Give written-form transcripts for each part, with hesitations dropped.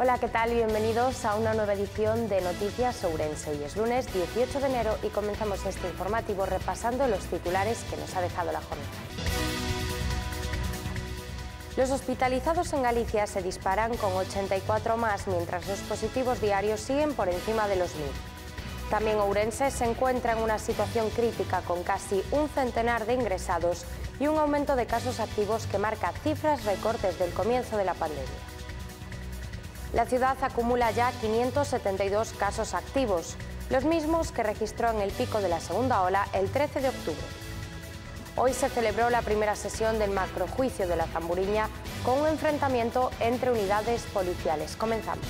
Hola, ¿qué tal? Bienvenidos a una nueva edición de Noticias Ourense. Hoy es lunes 18 de enero y comenzamos este informativo repasando los titulares que nos ha dejado la jornada. Los hospitalizados en Galicia se disparan con 84 más, mientras los positivos diarios siguen por encima de los 1000. También Ourense se encuentra en una situación crítica con casi un centenar de ingresados y un aumento de casos activos que marca cifras récord desde el comienzo de la pandemia. La ciudad acumula ya 572 casos activos, los mismos que registró en el pico de la segunda ola el 13 de octubre. Hoy se celebró la primera sesión del macrojuicio de la Zamburiña con un enfrentamiento entre unidades policiales. Comenzamos.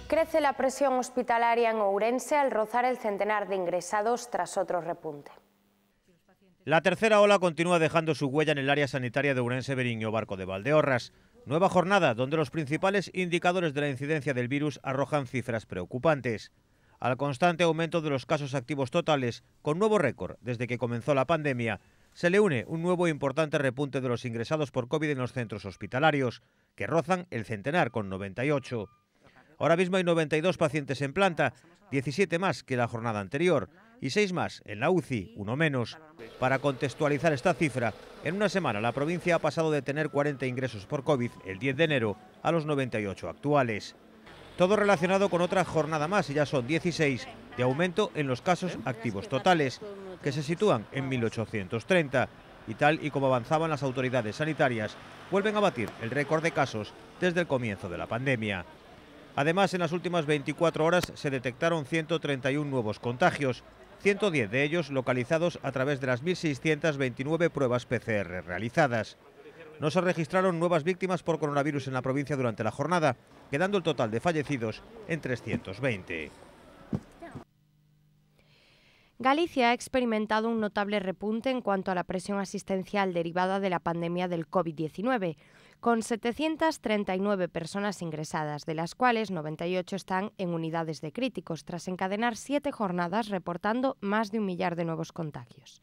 Crece la presión hospitalaria en Ourense al rozar el centenar de ingresados tras otro repunte. La tercera ola continúa dejando su huella en el área sanitaria de Ourense Beriño Barco de Valdeorras. Nueva jornada donde los principales indicadores de la incidencia del virus arrojan cifras preocupantes. Al constante aumento de los casos activos totales, con nuevo récord desde que comenzó la pandemia, se le une un nuevo e importante repunte de los ingresados por COVID en los centros hospitalarios, que rozan el centenar con 98. Ahora mismo hay 92 pacientes en planta, 17 más que la jornada anterior y 6 más en la UCI, uno menos. Para contextualizar esta cifra, en una semana la provincia ha pasado de tener 40 ingresos por COVID el 10 de enero a los 98 actuales. Todo relacionado con otra jornada más y ya son 16 de aumento en los casos activos totales, que se sitúan en 1830 y tal y como avanzaban las autoridades sanitarias, vuelven a batir el récord de casos desde el comienzo de la pandemia. Además, en las últimas 24 horas se detectaron 131 nuevos contagios, 110 de ellos localizados a través de las 1.629 pruebas PCR realizadas. No se registraron nuevas víctimas por coronavirus en la provincia durante la jornada, quedando el total de fallecidos en 320. Galicia ha experimentado un notable repunte en cuanto a la presión asistencial derivada de la pandemia del COVID-19, con 739 personas ingresadas, de las cuales 98 están en unidades de críticos, tras encadenar 7 jornadas reportando más de 1 millar de nuevos contagios.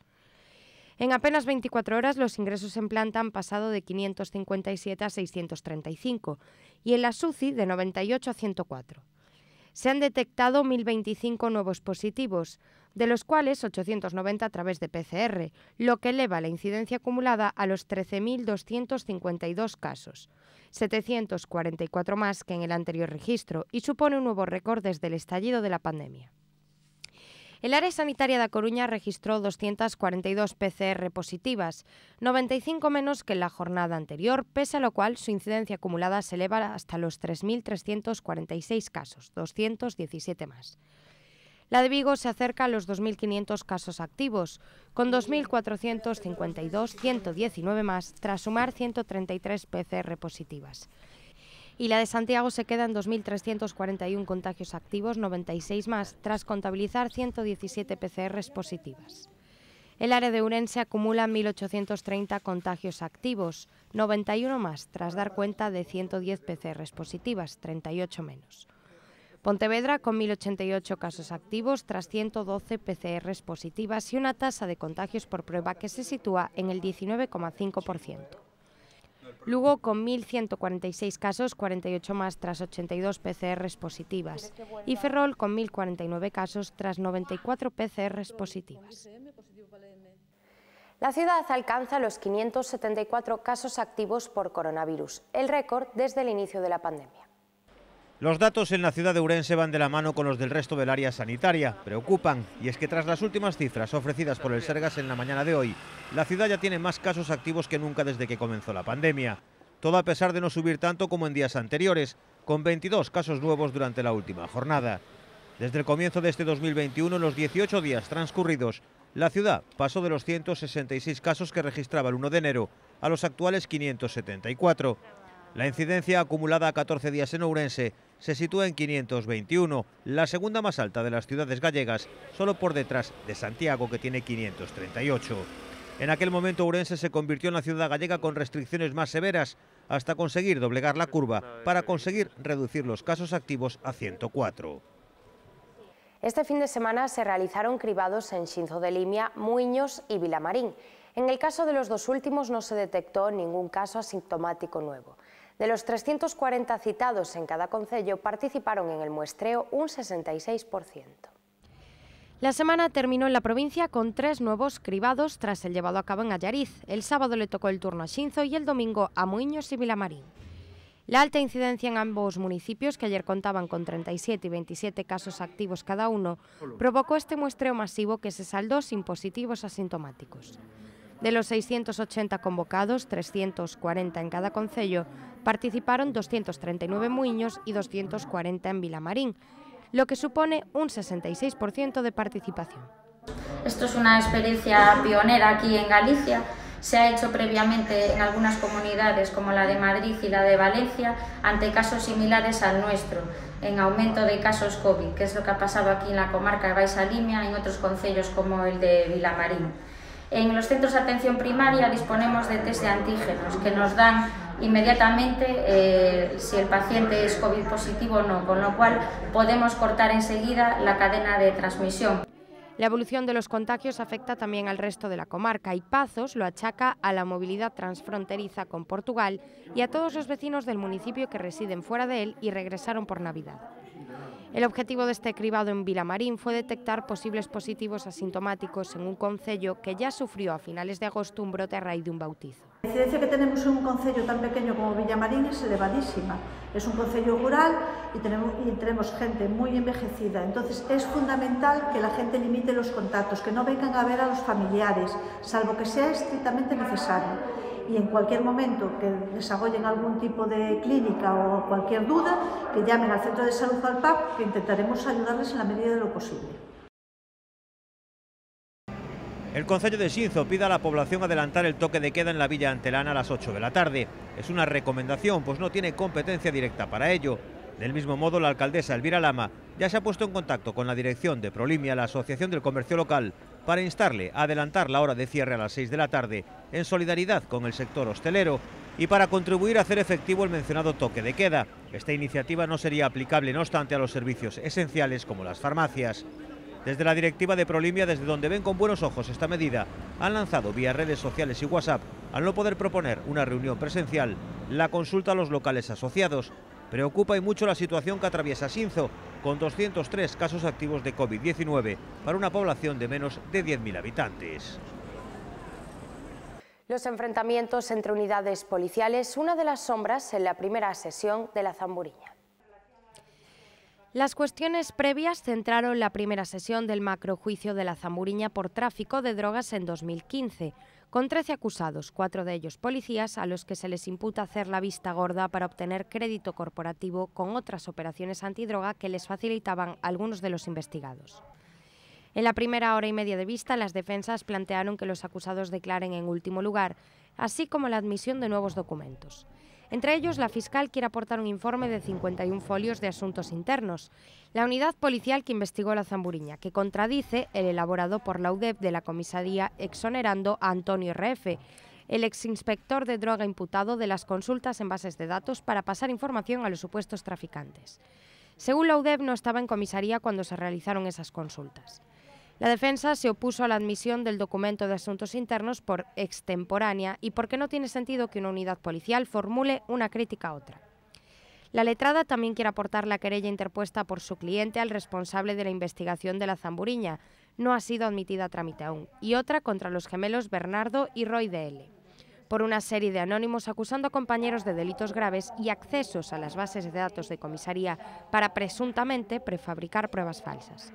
En apenas 24 horas los ingresos en planta han pasado de 557 a 635 y en la UCI de 98 a 104. Se han detectado 1.025 nuevos positivos, de los cuales 890 a través de PCR, lo que eleva la incidencia acumulada a los 13.252 casos, 744 más que en el anterior registro, y supone un nuevo récord desde el estallido de la pandemia. El área sanitaria da Coruña registró 242 PCR positivas, 95 menos que en la jornada anterior, pese a lo cual su incidencia acumulada se eleva hasta los 3.346 casos, 217 más. La de Vigo se acerca a los 2.500 casos activos, con 2.452, 119 más, tras sumar 133 PCR positivas. Y la de Santiago se queda en 2.341 contagios activos, 96 más, tras contabilizar 117 PCRs positivas. El área de Ourense acumula 1.830 contagios activos, 91 más, tras dar cuenta de 110 PCRs positivas, 38 menos. Pontevedra con 1.088 casos activos, tras 112 PCRs positivas y una tasa de contagios por prueba que se sitúa en el 19,5%. Lugo con 1.146 casos, 48 más tras 82 PCRs positivas, y Ferrol con 1.049 casos tras 94 PCRs positivas. La ciudad alcanza los 574 casos activos por coronavirus, el récord desde el inicio de la pandemia. Los datos en la ciudad de Ourense van de la mano con los del resto del área sanitaria. Preocupan, y es que tras las últimas cifras ofrecidas por el Sergas en la mañana de hoy, la ciudad ya tiene más casos activos que nunca desde que comenzó la pandemia. Todo a pesar de no subir tanto como en días anteriores, con 22 casos nuevos durante la última jornada. Desde el comienzo de este 2021, en los 18 días transcurridos, la ciudad pasó de los 166 casos que registraba el 1 de enero a los actuales 574. La incidencia acumulada a 14 días en Ourense se sitúa en 521, la segunda más alta de las ciudades gallegas, solo por detrás de Santiago, que tiene 538. En aquel momento Ourense se convirtió en la ciudad gallega con restricciones más severas, hasta conseguir doblegar la curva para conseguir reducir los casos activos a 104. Este fin de semana se realizaron cribados en Xinzo de Limia, Muiños y Vilamarín. En el caso de los dos últimos no se detectó ningún caso asintomático nuevo. De los 340 citados en cada concello, participaron en el muestreo un 66%. La semana terminó en la provincia con 3 nuevos cribados tras el llevado a cabo en Allariz. El sábado le tocó el turno a Xinzo y el domingo a Muiños y Vilamarín. La alta incidencia en ambos municipios, que ayer contaban con 37 y 27 casos activos cada uno, provocó este muestreo masivo que se saldó sin positivos asintomáticos. De los 680 convocados, 340 en cada concello, participaron 239 en Muiños y 240 en Vilamarín, lo que supone un 66% de participación. Esto es una experiencia pionera aquí en Galicia. Se ha hecho previamente en algunas comunidades como la de Madrid y la de Valencia ante casos similares al nuestro, en aumento de casos COVID, que es lo que ha pasado aquí en la comarca de Baixa Limia y en otros concellos como el de Vilamarín. En los centros de atención primaria disponemos de test de antígenos que nos dan inmediatamente si el paciente es COVID positivo o no, con lo cual podemos cortar enseguida la cadena de transmisión. La evolución de los contagios afecta también al resto de la comarca y Pazos lo achaca a la movilidad transfronteriza con Portugal y a todos los vecinos del municipio que residen fuera de él y regresaron por Navidad. El objetivo de este cribado en Vilamarín fue detectar posibles positivos asintomáticos en un concello que ya sufrió a finales de agosto un brote a raíz de un bautizo. La incidencia que tenemos en un concello tan pequeño como Villamarín es elevadísima. Es un concello rural y tenemos gente muy envejecida. Entonces es fundamental que la gente limite los contactos, que no vengan a ver a los familiares, salvo que sea estrictamente necesario. Y en cualquier momento que desarrollen algún tipo de clínica o cualquier duda, que llamen al Centro de Salud o al PAP, que intentaremos ayudarles en la medida de lo posible. El concello de Xinzo pide a la población adelantar el toque de queda en la Villa Antelana a las 8 de la tarde. Es una recomendación, pues no tiene competencia directa para ello. Del mismo modo, la alcaldesa Elvira Lama ya se ha puesto en contacto con la dirección de Prolimia, la Asociación del Comercio Local, para instarle a adelantar la hora de cierre a las 6 de la tarde, en solidaridad con el sector hostelero, y para contribuir a hacer efectivo el mencionado toque de queda. Esta iniciativa no sería aplicable, no obstante, a los servicios esenciales como las farmacias. Desde la directiva de Prolimia, desde donde ven con buenos ojos esta medida, han lanzado vía redes sociales y WhatsApp, al no poder proponer una reunión presencial, la consulta a los locales asociados. Preocupa y mucho la situación que atraviesa Xinzo, con 203 casos activos de COVID-19 para una población de menos de 10.000 habitantes. Los enfrentamientos entre unidades policiales, una de las sombras en la primera sesión de la Zamburiña. Las cuestiones previas centraron la primera sesión del macrojuicio de la Zamburiña por tráfico de drogas en 2015, con 13 acusados, 4 de ellos policías, a los que se les imputa hacer la vista gorda para obtener crédito corporativo con otras operaciones antidroga que les facilitaban algunos de los investigados. En la primera hora y media de vista, las defensas plantearon que los acusados declaren en último lugar, así como la admisión de nuevos documentos. Entre ellos, la fiscal quiere aportar un informe de 51 folios de asuntos internos, la unidad policial que investigó la Zamburiña, que contradice el elaborado por la UDEP de la comisaría exonerando a Antonio RF, el exinspector de droga imputado de las consultas en bases de datos para pasar información a los supuestos traficantes. Según la UDEP, no estaba en comisaría cuando se realizaron esas consultas. La defensa se opuso a la admisión del documento de asuntos internos por extemporánea y porque no tiene sentido que una unidad policial formule una crítica a otra. La letrada también quiere aportar la querella interpuesta por su cliente al responsable de la investigación de la Zamburiña, no ha sido admitida a trámite aún, y otra contra los gemelos Bernardo y Roy DL, por una serie de anónimos acusando a compañeros de delitos graves y accesos a las bases de datos de comisaría para presuntamente prefabricar pruebas falsas.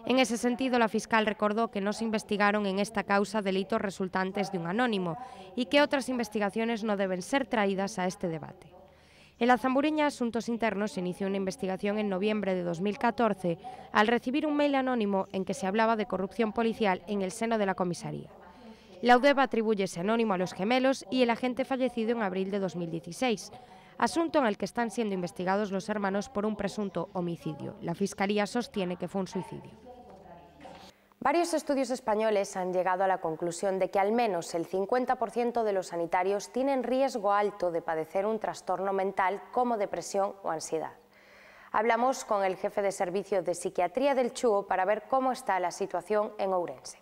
En ese sentido, la fiscal recordó que no se investigaron en esta causa delitos resultantes de un anónimo y que otras investigaciones no deben ser traídas a este debate. En la Zamburiña Asuntos Internos se inició una investigación en noviembre de 2014 al recibir un mail anónimo en que se hablaba de corrupción policial en el seno de la comisaría. La UDEP atribuye ese anónimo a los gemelos y el agente fallecido en abril de 2016, asunto en el que están siendo investigados los hermanos por un presunto homicidio. La Fiscalía sostiene que fue un suicidio. Varios estudios españoles han llegado a la conclusión de que al menos el 50% de los sanitarios tienen riesgo alto de padecer un trastorno mental como depresión o ansiedad. Hablamos con el jefe de servicio de psiquiatría del CHUO para ver cómo está la situación en Ourense.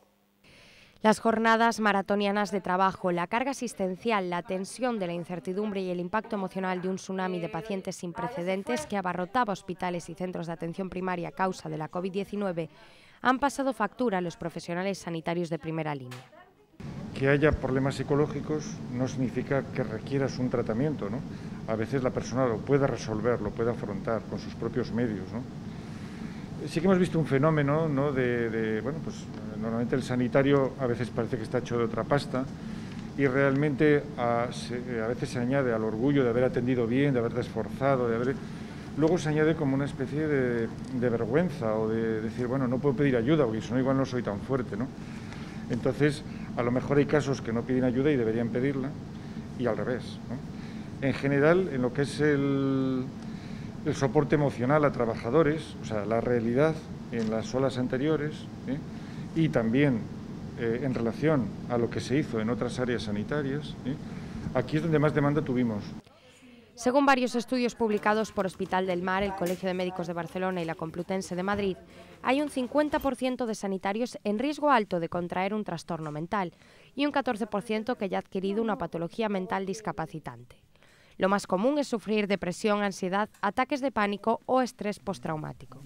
Las jornadas maratonianas de trabajo, la carga asistencial, la tensión de la incertidumbre y el impacto emocional de un tsunami de pacientes sin precedentes que abarrotaba hospitales y centros de atención primaria a causa de la COVID-19 han pasado factura a los profesionales sanitarios de primera línea. Que haya problemas psicológicos no significa que requieras un tratamiento, ¿no? A veces la persona lo puede resolver, lo puede afrontar con sus propios medios, ¿no? Sí que hemos visto un fenómeno, ¿no? Bueno, pues normalmente el sanitario a veces parece que está hecho de otra pasta y realmente a veces se añade al orgullo de haber atendido bien, de haberte esforzado, luego se añade como una especie de vergüenza o de decir, bueno, no puedo pedir ayuda porque si no igual no soy tan fuerte, ¿no? Entonces, a lo mejor hay casos que no piden ayuda y deberían pedirla y al revés, ¿no? En general, en lo que es el soporte emocional a trabajadores, o sea, la realidad en las olas anteriores, y también en relación a lo que se hizo en otras áreas sanitarias, aquí es donde más demanda tuvimos. Según varios estudios publicados por Hospital del Mar, el Colegio de Médicos de Barcelona y la Complutense de Madrid, hay un 50% de sanitarios en riesgo alto de contraer un trastorno mental y un 14% que ya ha adquirido una patología mental discapacitante. Lo más común es sufrir depresión, ansiedad, ataques de pánico o estrés postraumático.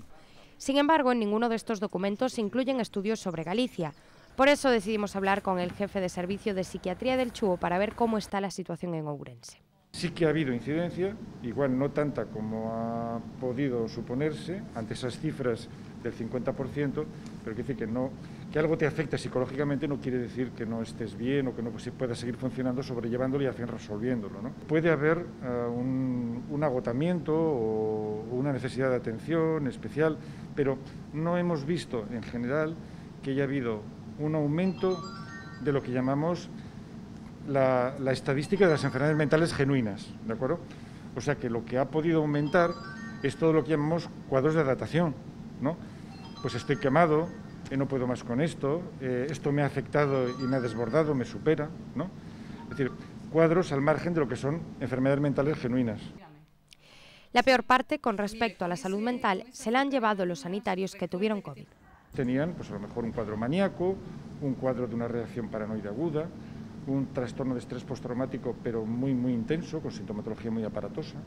Sin embargo, en ninguno de estos documentos se incluyen estudios sobre Galicia. Por eso decidimos hablar con el jefe de servicio de psiquiatría del Chuo para ver cómo está la situación en Ourense. Sí que ha habido incidencia, igual no tanta como ha podido suponerse ante esas cifras del 50%, pero quiere decir que algo te afecta psicológicamente no quiere decir que no estés bien o que no puedas seguir funcionando, sobrellevándolo y al fin resolviéndolo, ¿no? Puede haber un agotamiento o una necesidad de atención especial, pero no hemos visto en general que haya habido un aumento de lo que llamamos la estadística de las enfermedades mentales genuinas, ¿de acuerdo? O sea que lo que ha podido aumentar es todo lo que llamamos cuadros de adaptación, ¿no? Pues estoy quemado, no puedo más con esto me ha afectado y me ha desbordado, me supera, ¿no? Es decir, cuadros al margen de lo que son enfermedades mentales genuinas. La peor parte con respecto a la salud mental se la han llevado los sanitarios que tuvieron COVID. Tenían, pues a lo mejor un cuadro maníaco, un cuadro de una reacción paranoide aguda, un trastorno de estrés postraumático, pero muy intenso, con sintomatología muy aparatosa,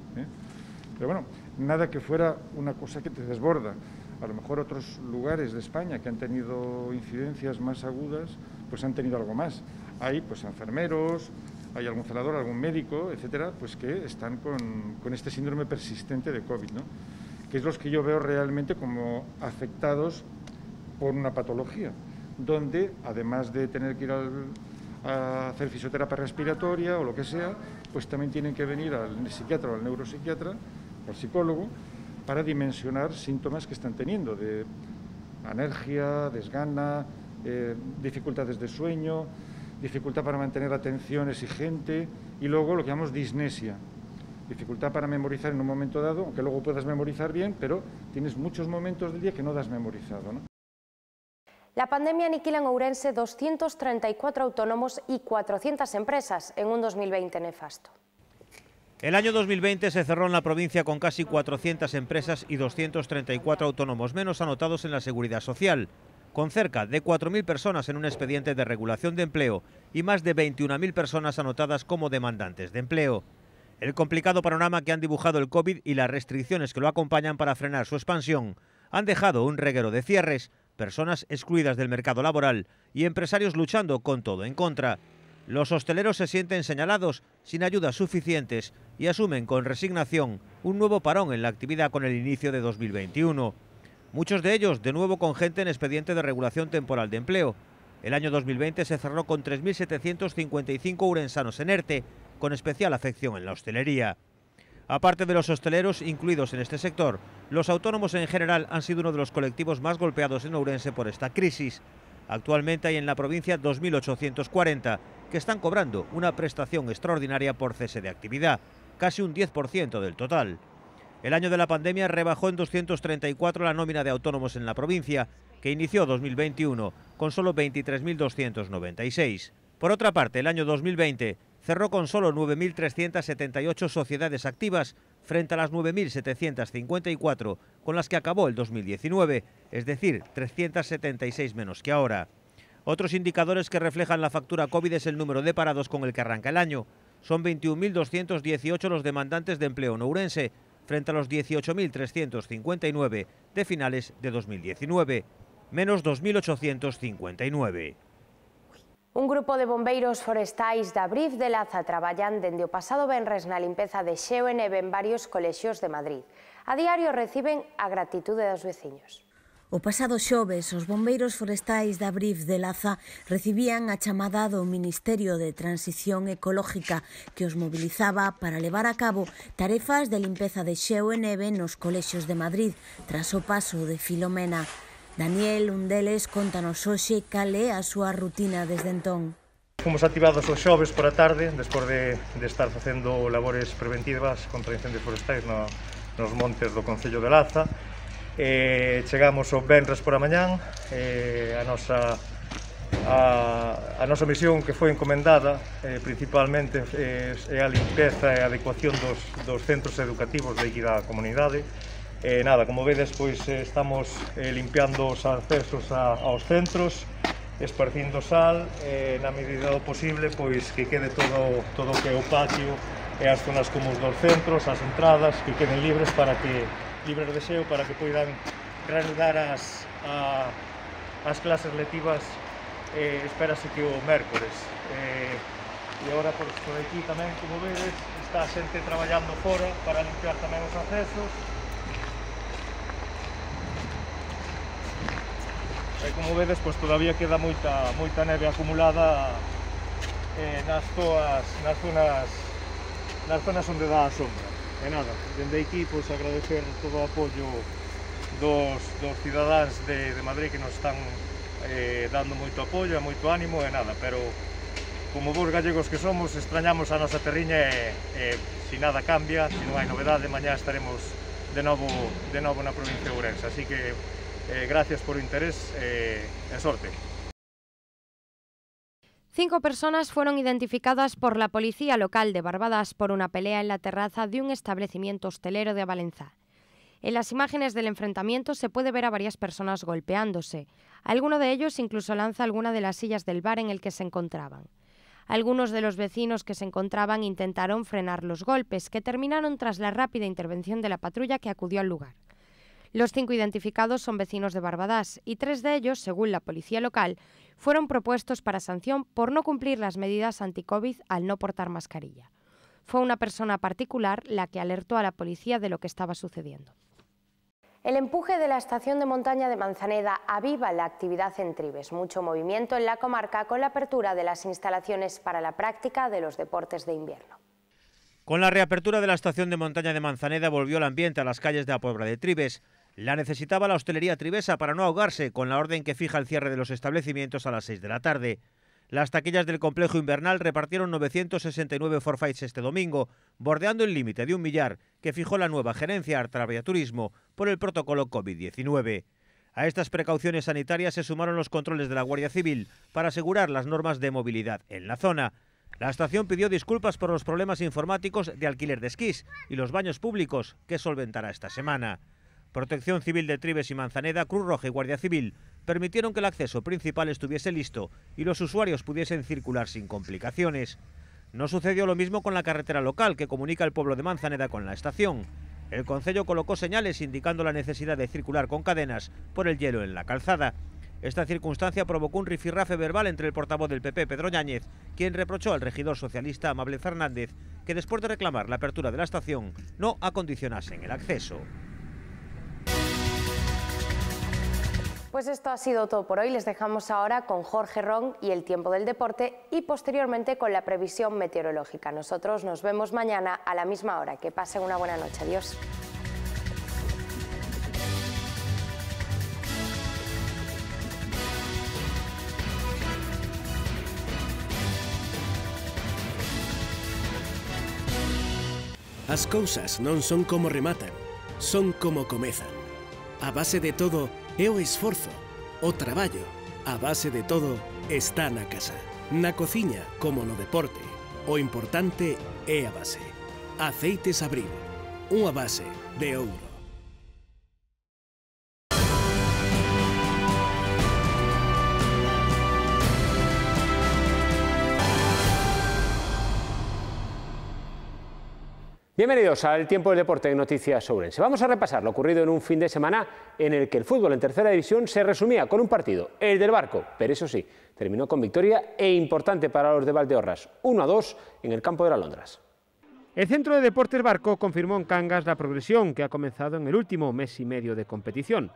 Pero bueno, nada que fuera una cosa que te desborda. A lo mejor otros lugares de España que han tenido incidencias más agudas, pues han tenido algo más. Hay pues enfermeros, hay algún celador, algún médico, etcétera, pues que están con este síndrome persistente de COVID, ¿no? Que es los que yo veo realmente como afectados por una patología, donde además de tener que ir a hacer fisioterapia respiratoria o lo que sea, pues también tienen que venir al psiquiatra o al neuropsiquiatra, al psicólogo, para dimensionar síntomas que están teniendo de alergia, desgana, dificultades de sueño, dificultad para mantener atención exigente y luego lo que llamamos disnesia, dificultad para memorizar en un momento dado, aunque luego puedas memorizar bien, pero tienes muchos momentos del día que no das memorizado, ¿no? La pandemia aniquila en Ourense 234 autónomos y 400 empresas en un 2020 nefasto. El año 2020 se cerró en la provincia con casi 400 empresas y 234 autónomos menos anotados en la Seguridad Social, con cerca de 4.000 personas en un expediente de regulación de empleo y más de 21.000 personas anotadas como demandantes de empleo. El complicado panorama que han dibujado el COVID y las restricciones que lo acompañan para frenar su expansión han dejado un reguero de cierres, personas excluidas del mercado laboral y empresarios luchando con todo en contra. Los hosteleros se sienten señalados, sin ayudas suficientes y asumen con resignación un nuevo parón en la actividad con el inicio de 2021. Muchos de ellos de nuevo con gente en expediente de regulación temporal de empleo. El año 2020 se cerró con 3.755 ourensanos en ERTE, con especial afección en la hostelería. Aparte de los hosteleros incluidos en este sector, los autónomos en general han sido uno de los colectivos más golpeados en Ourense por esta crisis. Actualmente hay en la provincia 2.840 que están cobrando una prestación extraordinaria por cese de actividad, casi un 10% del total. El año de la pandemia rebajó en 234 la nómina de autónomos en la provincia, que inició 2021 con solo 23.296. Por otra parte, el año 2020 cerró con solo 9.378 sociedades activas frente a las 9.754 con las que acabó el 2019, es decir, 376 menos que ahora. Otros indicadores que reflejan la factura COVID es el número de parados con el que arranca el año. Son 21.218 los demandantes de empleo en Ourense, frente a los 18.359 de finales de 2019, menos 2.859. Un grupo de bombeiros forestais da Brif de Laza traballan dende o pasado venres na limpeza de xeo e neve en varios colexios de Madrid. A diario reciben a gratitude dos veciños. O pasado xoves, os bombeiros forestais da Brif de Laza recibían a chamada do Ministerio de Transición Ecológica que os mobilizaba para levar a cabo tarefas de limpeza de xeo e neve nos colexios de Madrid tras o paso de Filomena. Daniel, un deles, contanos hoxe cal é a súa rutina desde entón. Fomos activados os xoves por a tarde, despois de estar facendo labores preventivas contra incendios forestais nos montes do Concello de Laza. Chegamos o venres por a mañán, a nosa misión que foi encomendada principalmente é a limpeza e a adecuación dos centros educativos de aquí da comunidade. Nada, como vedes, pois estamos limpiando os accesos aos centros, esparcindo sal, na medida do posible, pois que quede todo o que é o patio e as zonas comuns dos centros, as entradas, que queden libres de xeo para que poidan reanudar as clases lectivas, espérase que o mércores. E agora por aquí tamén, como vedes, está a xente traballando fora para limpiar tamén os accesos. E como vedes, pois todavía queda moita neve acumulada nas zonas onde dá a sombra. E nada, dende aquí pois agradecer todo o apoio dos cidadáns de Madrid que nos están dando moito apoio e moito ánimo e nada, pero como vos gallegos que somos, extrañamos a nosa terriña e se nada cambia, se non hai novedade, mañá estaremos de novo na provincia de Ourense, así que gracias por o interés e sorte. 5 personas fueron identificadas por la policía local de Barbadas por una pelea en la terraza de un establecimiento hostelero de Avalenzá. En las imágenes del enfrentamiento se puede ver a varias personas golpeándose. Alguno de ellos incluso lanza alguna de las sillas del bar en el que se encontraban. Algunos de los vecinos que se encontraban intentaron frenar los golpes, que terminaron tras la rápida intervención de la patrulla que acudió al lugar. Los 5 identificados son vecinos de Barbadas y 3 de ellos, según la policía local, fueron propuestos para sanción por no cumplir las medidas anti-COVID al no portar mascarilla. Fue una persona particular la que alertó a la policía de lo que estaba sucediendo. El empuje de la estación de montaña de Manzaneda aviva la actividad en Tribes. Mucho movimiento en la comarca con la apertura de las instalaciones para la práctica de los deportes de invierno. Con la reapertura de la estación de montaña de Manzaneda volvió el ambiente a las calles de la Puebla de Tribes. La necesitaba la hostelería tribesa para no ahogarse con la orden que fija el cierre de los establecimientos a las 6 de la tarde. Las taquillas del complejo invernal repartieron 969 forfaits este domingo, bordeando el límite de 1 millar que fijó la nueva gerencia Artabria Turismo por el protocolo COVID-19. A estas precauciones sanitarias se sumaron los controles de la Guardia Civil para asegurar las normas de movilidad en la zona. La estación pidió disculpas por los problemas informáticos de alquiler de esquís y los baños públicos que solventará esta semana. Protección Civil de Tribes y Manzaneda, Cruz Roja y Guardia Civil permitieron que el acceso principal estuviese listo y los usuarios pudiesen circular sin complicaciones. No sucedió lo mismo con la carretera local que comunica el pueblo de Manzaneda con la estación. El concello colocó señales indicando la necesidad de circular con cadenas por el hielo en la calzada. Esta circunstancia provocó un rifirrafe verbal entre el portavoz del PP, Pedro Yáñez, quien reprochó al regidor socialista Amable Fernández que después de reclamar la apertura de la estación no acondicionasen el acceso. Pues esto ha sido todo por hoy. Les dejamos ahora con Jorge Ron y el tiempo del deporte y posteriormente con la previsión meteorológica. Nosotros nos vemos mañana a la misma hora. Que pasen una buena noche. Adiós. As cousas non son como rematan, son como comezan. A base de todo é o esforzo, o traballo. A base de todo está na casa. Na cociña, como no deporte, o importante é a base. Aceites Abril, unha base de ouro. Bienvenidos al Tiempo del Deporte en Noticias Ourense. Vamos a repasar lo ocurrido en un fin de semana en el que el fútbol en tercera división se resumía con un partido, el del Barco, pero eso sí, terminó con victoria e importante para los de Valdeorras, 1-2 en el campo de las Londras. El Centro de Deportes Barco confirmó en Cangas la progresión que ha comenzado en el último mes y medio de competición.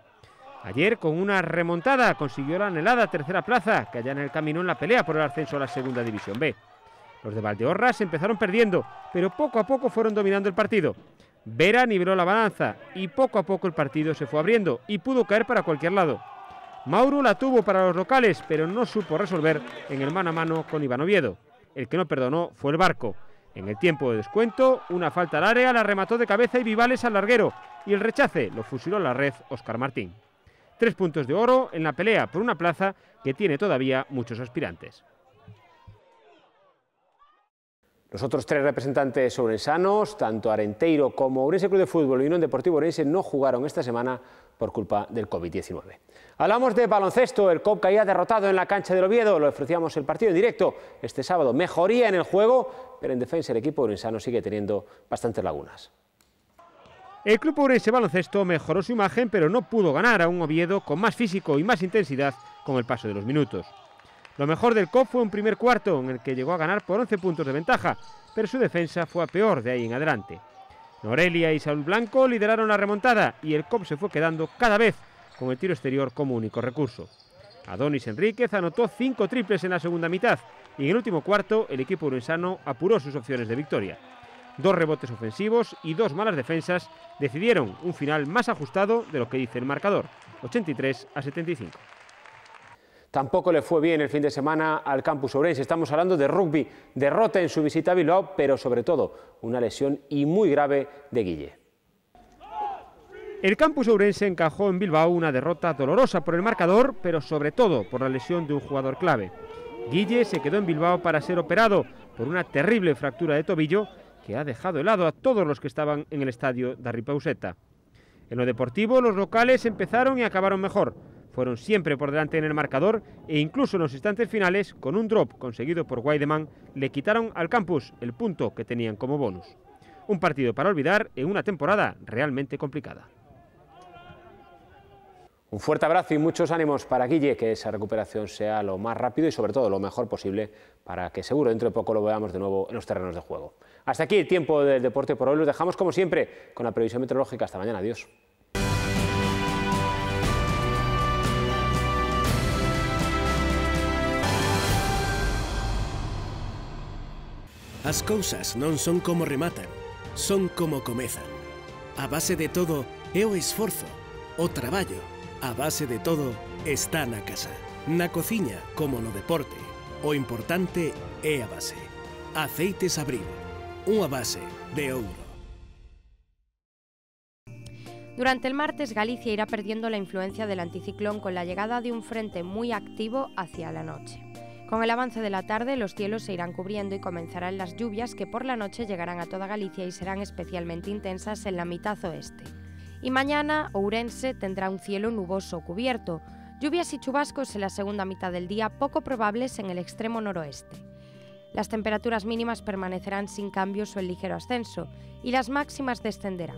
Ayer, con una remontada, consiguió la anhelada tercera plaza, que allana el camino en la pelea por el ascenso a la Segunda División B. Los de Valdeorras empezaron perdiendo, pero poco a poco fueron dominando el partido. Vera niveló la balanza y poco a poco el partido se fue abriendo y pudo caer para cualquier lado. Mauro la tuvo para los locales, pero no supo resolver en el mano a mano con Iván Oviedo. El que no perdonó fue el Barco. En el tiempo de descuento, una falta al área la remató de cabeza y Vivales al larguero, y el rechace lo fusiló a la red Óscar Martín. 3 puntos de oro en la pelea por una plaza que tiene todavía muchos aspirantes. Los otros 3 representantes ourensanos, tanto Arenteiro como Ourense Club de Fútbol y Unión Deportivo Ourense, no jugaron esta semana por culpa del COVID-19. Hablamos de baloncesto. El COP caía derrotado en la cancha del Oviedo. Lo ofrecíamos el partido en directo este sábado. Mejoría en el juego, pero en defensa el equipo ourensano sigue teniendo bastantes lagunas. El club ourense baloncesto mejoró su imagen, pero no pudo ganar a un Oviedo con más físico y más intensidad con el paso de los minutos. Lo mejor del COP fue un primer cuarto en el que llegó a ganar por 11 puntos de ventaja, pero su defensa fue a peor de ahí en adelante. Norelia y Saúl Blanco lideraron la remontada y el COP se fue quedando cada vez con el tiro exterior como único recurso. Adonis Enríquez anotó 5 triples en la segunda mitad y en el último cuarto el equipo ourensano apuró sus opciones de victoria. 2 rebotes ofensivos y 2 malas defensas decidieron un final más ajustado de lo que dice el marcador, 83-75. Tampoco le fue bien el fin de semana al campus ourense. Estamos hablando de rugby, derrota en su visita a Bilbao, pero sobre todo una lesión y muy grave de Guille. El campus ourense encajó en Bilbao una derrota dolorosa por el marcador, pero sobre todo por la lesión de un jugador clave. Guille se quedó en Bilbao para ser operado por una terrible fractura de tobillo que ha dejado helado a todos los que estaban en el estadio de Arripauseta. En lo deportivo, los locales empezaron y acabaron mejor. Fueron siempre por delante en el marcador e incluso en los instantes finales, con un drop conseguido por Weideman, le quitaron al campus el punto que tenían como bonus. Un partido para olvidar en una temporada realmente complicada. Un fuerte abrazo y muchos ánimos para Guille, que esa recuperación sea lo más rápido y sobre todo lo mejor posible para que seguro dentro de poco lo veamos de nuevo en los terrenos de juego. Hasta aquí el tiempo del deporte por hoy. Los dejamos como siempre con la previsión meteorológica. Hasta mañana. Adiós. As cousas non son como rematan, son como comezan. A base de todo é o esforzo, o traballo. A base de todo está na casa. Na cociña, como no deporte, o importante é a base. Aceites Abril, unha base de ouro. Durante el martes, Galicia irá perdiendo la influencia del anticiclón con la llegada de un frente muy activo hacia la noche. Con el avance de la tarde, los cielos se irán cubriendo y comenzarán las lluvias que por la noche llegarán a toda Galicia y serán especialmente intensas en la mitad oeste. Y mañana, Ourense tendrá un cielo nuboso cubierto, lluvias y chubascos en la segunda mitad del día, poco probables en el extremo noroeste. Las temperaturas mínimas permanecerán sin cambios o en ligero ascenso y las máximas descenderán.